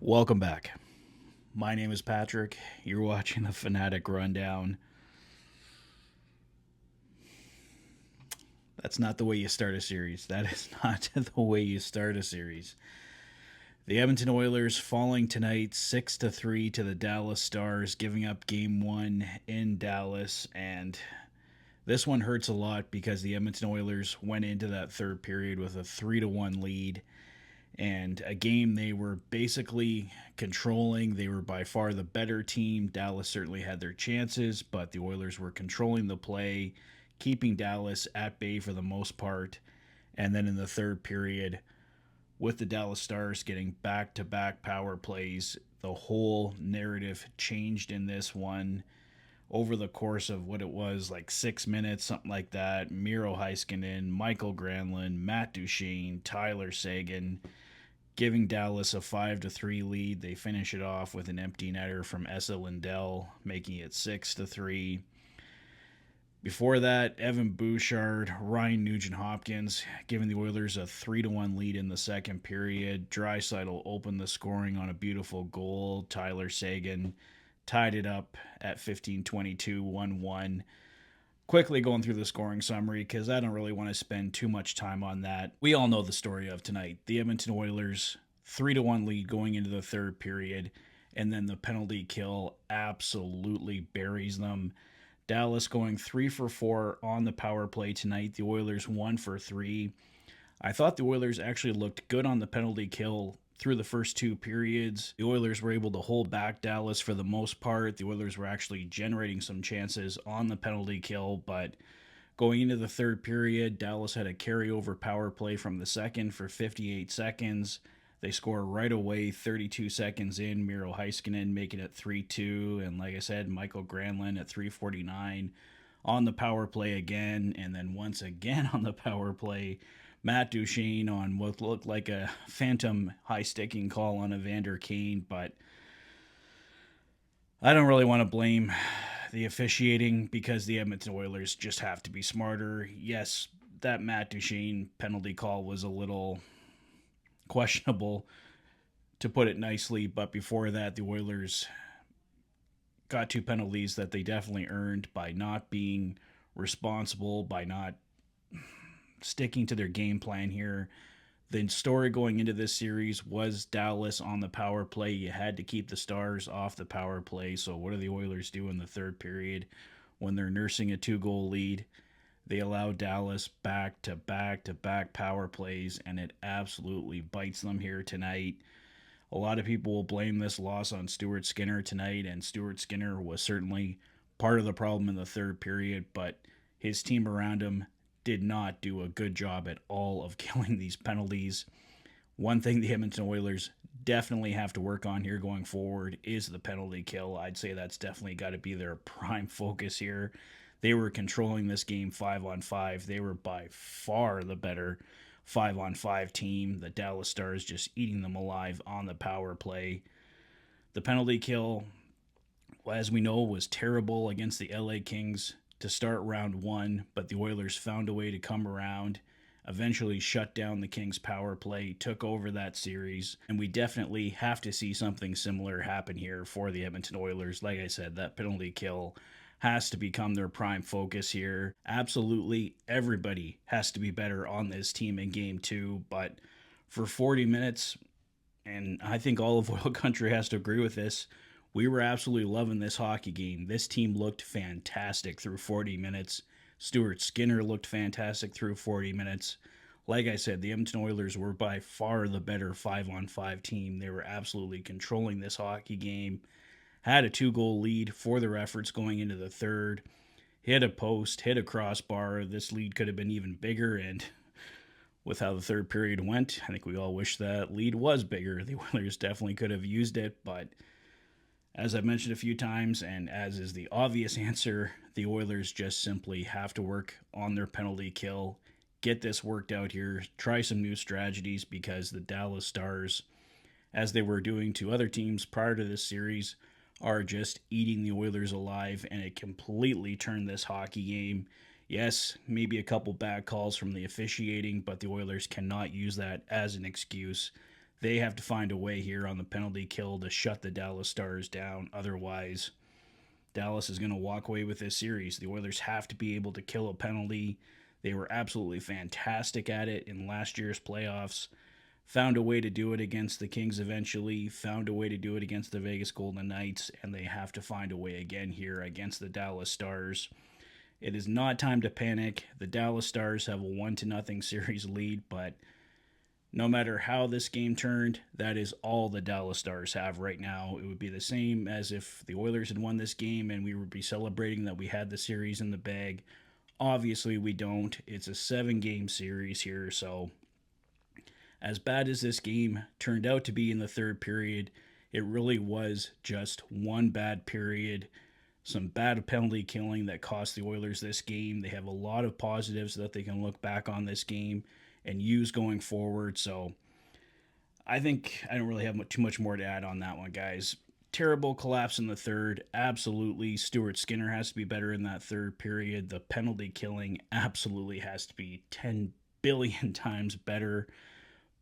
Welcome back. My name is Patrick. You're watching the Fanatic Rundown. That's not the way you start a series. That is not the way you start a series. The Edmonton Oilers falling tonight 6-3 to the Dallas Stars, giving up game 1 in Dallas, and this one hurts a lot because the Edmonton Oilers went into that third period with a 3-1 lead and a game they were basically controlling. They were by far the better team. Dallas certainly had their chances, but the Oilers were controlling the play, keeping Dallas at bay for the most part. And then in the third period, with the Dallas Stars getting back to back power plays, the whole narrative changed in this one over the course of what it was like 6 minutes, something like that. Miro Heiskanen, Michael Granlund, Matt Duchene, Tyler Seguin, giving Dallas a 5-3 lead. They finish it off with an empty netter from Esa Lindell, making it 6-3. Before that, Evan Bouchard, Ryan Nugent-Hopkins, giving the Oilers a 3-1 lead in the second period. Draisaitl opened the scoring on a beautiful goal. Tyler Seguin tied it up at 15-22, 1-1. Quickly going through the scoring summary because I don't really want to spend too much time on that. We all know the story of tonight. The Edmonton Oilers 3-1 lead going into the third period, and then the penalty kill absolutely buries them. Dallas going 3 for 4 on the power play tonight. The Oilers 1 for 3. I thought the Oilers actually looked good on the penalty kill through the first two periods. The Oilers were able to hold back Dallas for the most part. The Oilers were actually generating some chances on the penalty kill, but going into the third period, Dallas had a carryover power play from the second for 58 seconds. They score right away 32 seconds in. Miro Heiskanen making it 3-2. And like I said, Michael Granlund at 3:49 on the power play again. And then once again on the power play, Matt Duchene on what looked like a phantom high-sticking call on Evander Kane. But I don't really want to blame the officiating because the Edmonton Oilers just have to be smarter. Yes, that Matt Duchene penalty call was a little questionable, to put it nicely, but before that, the Oilers got two penalties that they definitely earned by not being responsible, by not sticking to their game plan here. The story going into this series was Dallas on the power play. You had to keep the Stars off the power play. So what do the Oilers do in the third period when they're nursing a 2-goal lead? They allow Dallas back to back to back power plays, and it absolutely bites them here tonight. A lot of people will blame this loss on Stuart Skinner tonight, and Stuart Skinner was certainly part of the problem in the third period, but his team around him did not do a good job at all of killing these penalties. One thing the Edmonton Oilers definitely have to work on here going forward is the penalty kill. I'd say that's definitely got to be their prime focus here. They were controlling this game 5-on-5. They were by far the better 5-on-5 team. The Dallas Stars just eating them alive on the power play. The penalty kill, as we know, was terrible against the LA Kings to start round one, but the Oilers found a way to come around, eventually shut down the Kings' power play, took over that series, and we definitely have to see something similar happen here for the Edmonton Oilers. Like I said, that penalty kill has to become their prime focus here. Absolutely everybody has to be better on this team in game two, but for 40 minutes, and I think all of Oil Country has to agree with this, we were absolutely loving this hockey game. This team looked fantastic through 40 minutes. Stuart Skinner looked fantastic through 40 minutes. Like I said, the Edmonton Oilers were by far the better 5-on-5 team. They were absolutely controlling this hockey game. Had a 2-goal lead for their efforts going into the third. Hit a post, hit a crossbar. This lead could have been even bigger, and with how the third period went, I think we all wish that lead was bigger. The Oilers definitely could have used it, but as I've mentioned a few times, and as is the obvious answer, the Oilers just simply have to work on their penalty kill, get this worked out here, try some new strategies, because the Dallas Stars, as they were doing to other teams prior to this series, are just eating the Oilers alive, and it completely turned this hockey game. Yes, maybe a couple bad calls from the officiating, but the Oilers cannot use that as an excuse. They have to find a way here on the penalty kill to shut the Dallas Stars down. Otherwise, Dallas is going to walk away with this series. The Oilers have to be able to kill a penalty. They were absolutely fantastic at it in last year's playoffs. Found a way to do it against the Kings eventually, found a way to do it against the Vegas Golden Knights, and they have to find a way again here against the Dallas Stars. It is not time to panic. The Dallas Stars have a 1-0 series lead, but no matter how this game turned, that is all the Dallas Stars have right now. It would be the same as if the Oilers had won this game and we would be celebrating that we had the series in the bag. Obviously, we don't. It's a 7-game series here, so as bad as this game turned out to be in the third period, it really was just one bad period. Some bad penalty killing that cost the Oilers this game. They have a lot of positives that they can look back on this game and use going forward. So I think I don't really have too much more to add on that one, guys. Terrible collapse in the third. Absolutely. Stuart Skinner has to be better in that third period. The penalty killing absolutely has to be 10 billion times better.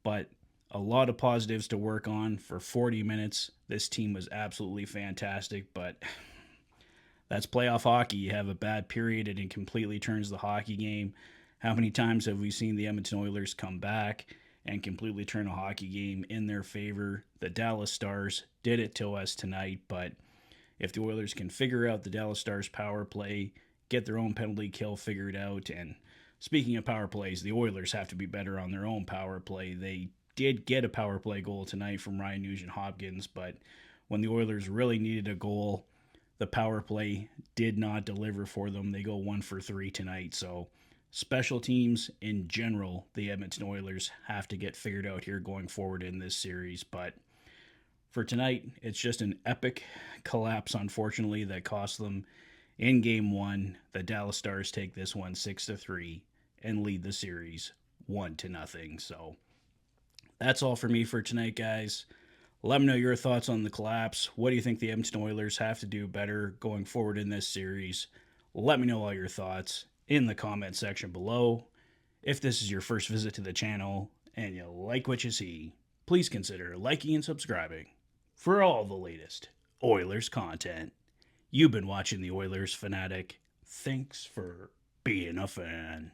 But a lot of positives to work on. For 40 minutes, this team was absolutely fantastic, but that's playoff hockey. You have a bad period and it completely turns the hockey game. How many times have we seen the Edmonton Oilers come back and completely turn a hockey game in their favor? The Dallas Stars did it to us tonight, but if the Oilers can figure out the Dallas Stars power play, get their own penalty kill figured out, and speaking of power plays, the Oilers have to be better on their own power play. They did get a power play goal tonight from Ryan Nugent-Hopkins, but when the Oilers really needed a goal, the power play did not deliver for them. They go 1 for 3 tonight. So special teams in general, the Edmonton Oilers have to get figured out here going forward in this series. But for tonight, it's just an epic collapse, unfortunately, that cost them in game 1. The Dallas Stars take this one 6-3 and lead the series 1-0. So that's all for me for tonight, guys. Let me know your thoughts on the collapse. What do you think the Edmonton Oilers have to do better going forward in this series? Let me know all your thoughts in the comment section below. If this is your first visit to the channel and you like what you see, please consider liking and subscribing for all the latest Oilers content. You've been watching the Oilers Fanatic. Thanks for being a fan.